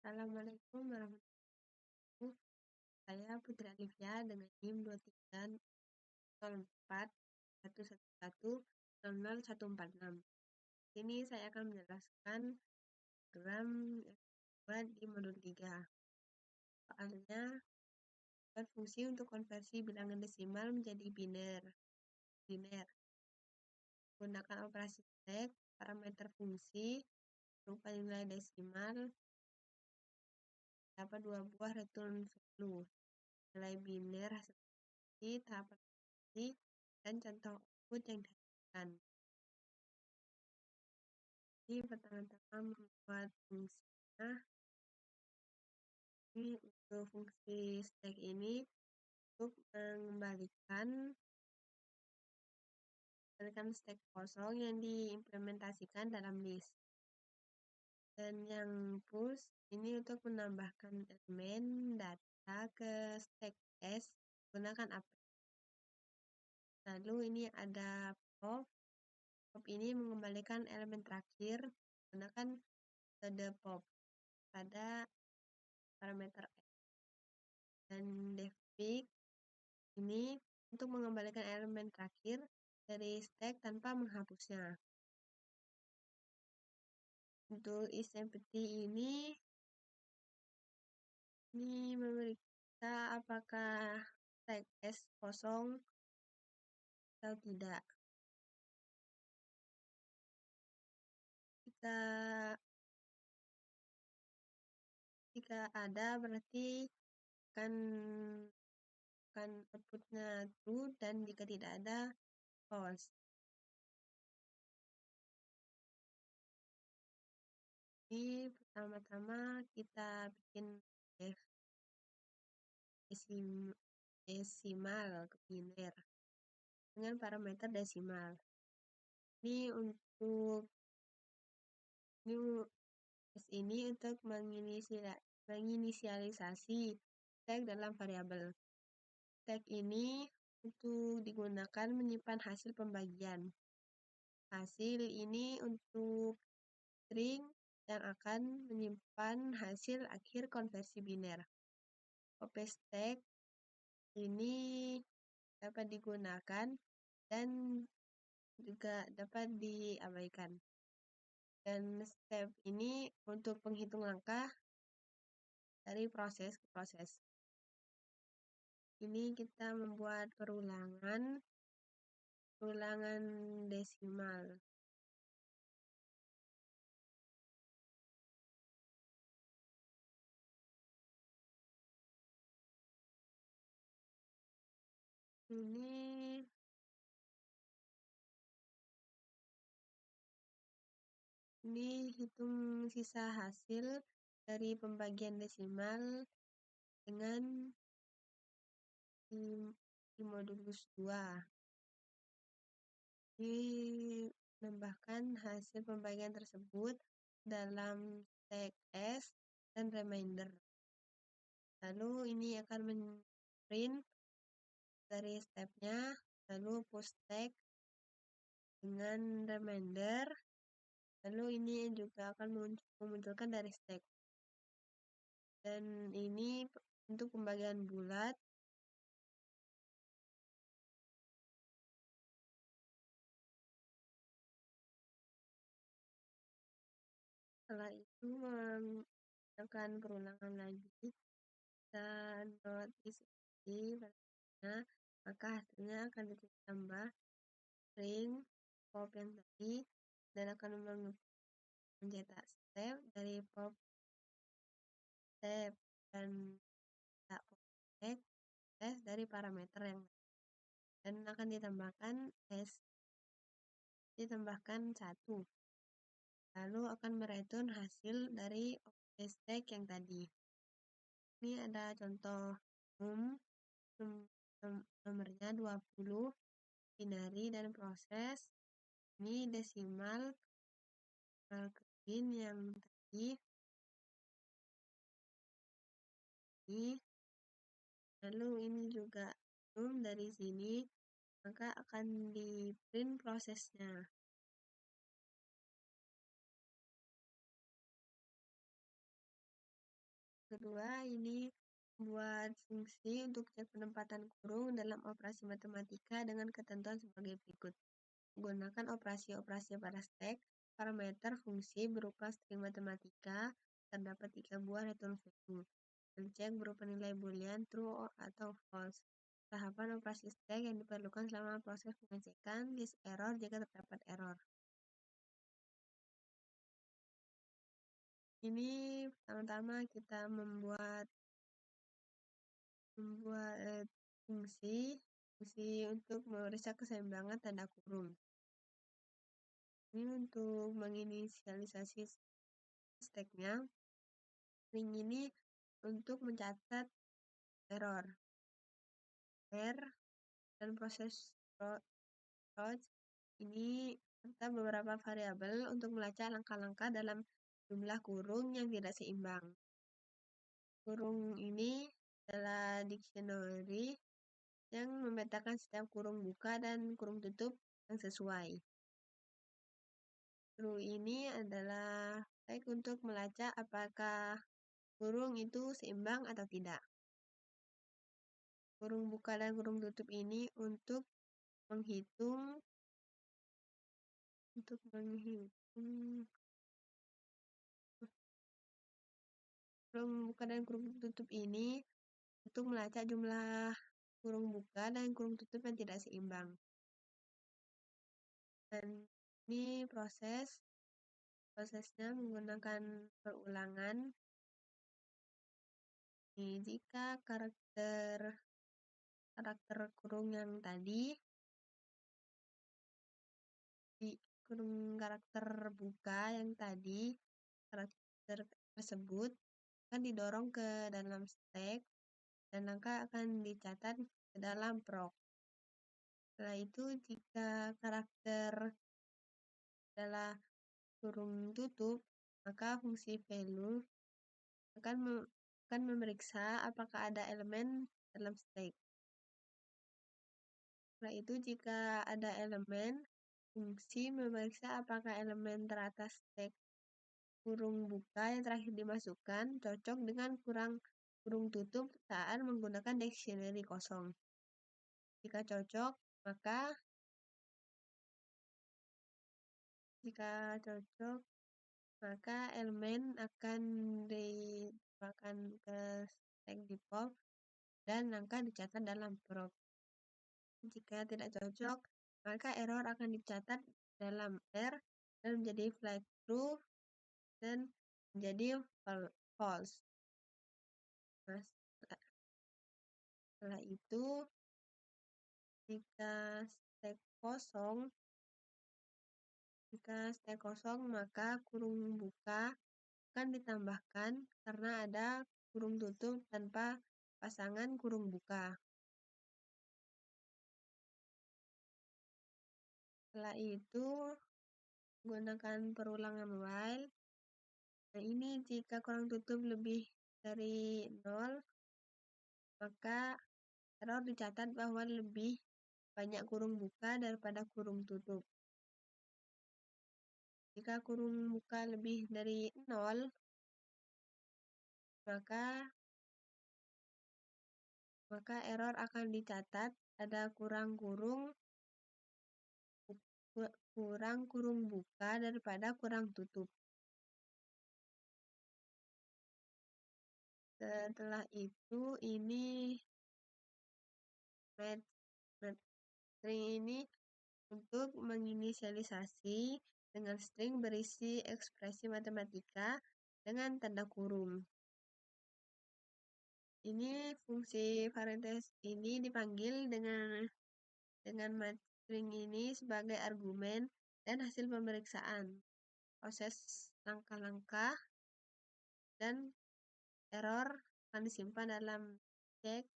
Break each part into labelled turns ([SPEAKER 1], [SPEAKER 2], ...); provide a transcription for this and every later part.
[SPEAKER 1] Assalamualaikum warahmatullahi wabarakatuh. Saya Putri Alifia dengan NIM 230411110014enam. Ini saya akan menjelaskan program yang dibuat di modul 3. Soalnya, buat fungsi untuk konversi bilangan desimal menjadi biner. Gunakan operasi stack, parameter fungsi, berupa nilai desimal, dapat 2 buah return value. Nilai biner hasil tahapan dan contoh output yang dihasilkan. Jadi pertama-tama membuat fungsinya. Ini untuk fungsi stack ini untuk mengembalikan stack kosong yang diimplementasikan dalam list. Dan yang push ini untuk menambahkan elemen data ke stack S gunakan append. Lalu ini ada pop. Pop ini mengembalikan elemen terakhir gunakan metode pop pada parameter X. Dan devpick ini untuk mengembalikan elemen terakhir dari stack tanpa menghapusnya. Untuk isEmpty ini memeriksa apakah stack S kosong atau tidak. Jika ada berarti akan outputnya true, dan jika tidak ada false. Jadi pertama-tama kita bikin desimal ke biner dengan parameter desimal. Ini untuk untuk menginisialisasi tag dalam variabel. Tag ini untuk digunakan menyimpan hasil pembagian. Hasil ini untuk string yang akan menyimpan hasil akhir konversi biner. Stack ini dapat digunakan dan juga dapat diabaikan. Dan step ini untuk penghitung langkah dari proses ke proses. Ini kita membuat perulangan desimal. Ini hitung sisa hasil dari pembagian desimal dengan di modulus 2. Menambahkan hasil pembagian tersebut dalam stack S dan remainder. Lalu ini akan print dari stepnya, lalu push stack dengan remainder, lalu ini juga akan memunculkan dari stack. Dan ini untuk pembagian bulat. Setelah itu melakukan perulangan lagi dan isi maka hasilnya akan ditambah string pop yang tadi dan akan mencetak step dari pop step dan S dari parameter yang dan akan ditambahkan ditambahkan 1. Lalu akan mereturn hasil dari stack yang tadi. Ini ada contoh nomornya 20, binary dan proses. Ini desimal bin yang tadi. Lalu ini juga dari sini, maka akan di print prosesnya. kedua ini buat fungsi untuk cek penempatan kurung dalam operasi matematika dengan ketentuan sebagai berikut. Menggunakan operasi-operasi pada stack, parameter fungsi berupa string matematika, terdapat 3 buah return value. Dan cek berupa nilai boolean true atau false. Tahapan operasi stack yang diperlukan selama proses pengecekan list error jika terdapat error. Ini pertama-tama kita membuat fungsi untuk memeriksa keseimbangan tanda kurung. Ini untuk menginisialisasi stacknya. String ini untuk mencatat error dan proses approach ini serta beberapa variabel untuk melacak langkah-langkah dalam jumlah kurung yang tidak seimbang. Kurung ini adalah dictionary yang memetakan setiap kurung buka dan kurung tutup yang sesuai. True ini adalah baik untuk melacak apakah kurung itu seimbang atau tidak. Kurung buka dan kurung tutup ini untuk menghitung kurung buka dan kurung tutup ini untuk melacak jumlah kurung buka dan kurung tutup yang tidak seimbang. Dan ini prosesnya menggunakan perulangan. Jika karakter kurung yang tadi di kurung karakter buka yang tadi, karakter tersebut akan didorong ke dalam stack dan langkah akan dicatat ke dalam proc. Setelah itu jika karakter adalah kurung tutup, maka fungsi value akan memeriksa apakah ada elemen dalam stack. Setelah itu jika ada elemen, fungsi memeriksa apakah elemen teratas stack kurung buka yang terakhir dimasukkan cocok dengan kurung tutup saat menggunakan dictionary kosong. Jika cocok, maka elemen akan dimasukkan ke stack default dan langkah dicatat dalam proc. Jika tidak cocok, maka error akan dicatat dalam R dan menjadi flag true dan menjadi false. Nah, setelah itu, jika stack kosong, maka kurung buka akan ditambahkan karena ada kurung tutup tanpa pasangan kurung buka. Setelah itu, gunakan perulangan while. Nah, ini jika kurung tutup lebih dari 0, maka error dicatat bahwa lebih banyak kurung buka daripada kurung tutup. Jika kurung buka lebih dari 0, maka error akan dicatat ada kurang kurung buka daripada kurang tutup. Setelah itu ini string ini untuk menginisialisasi dengan string berisi ekspresi matematika dengan tanda kurung. Ini fungsi varieties ini dipanggil dengan string ini sebagai argumen dan hasil pemeriksaan proses langkah-langkah dan error akan disimpan dalam check,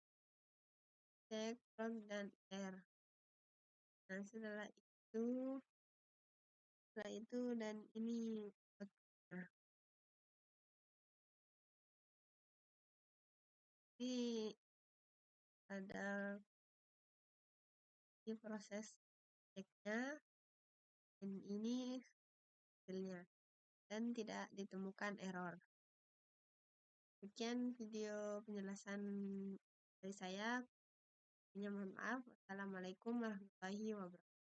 [SPEAKER 1] proc, dan R. Nah, setelah itu dan ini ada di proses checknya dan ini hasilnya dan tidak ditemukan error. Sekian video penjelasan dari saya. Mohon maaf. Wassalamualaikum warahmatullahi wabarakatuh.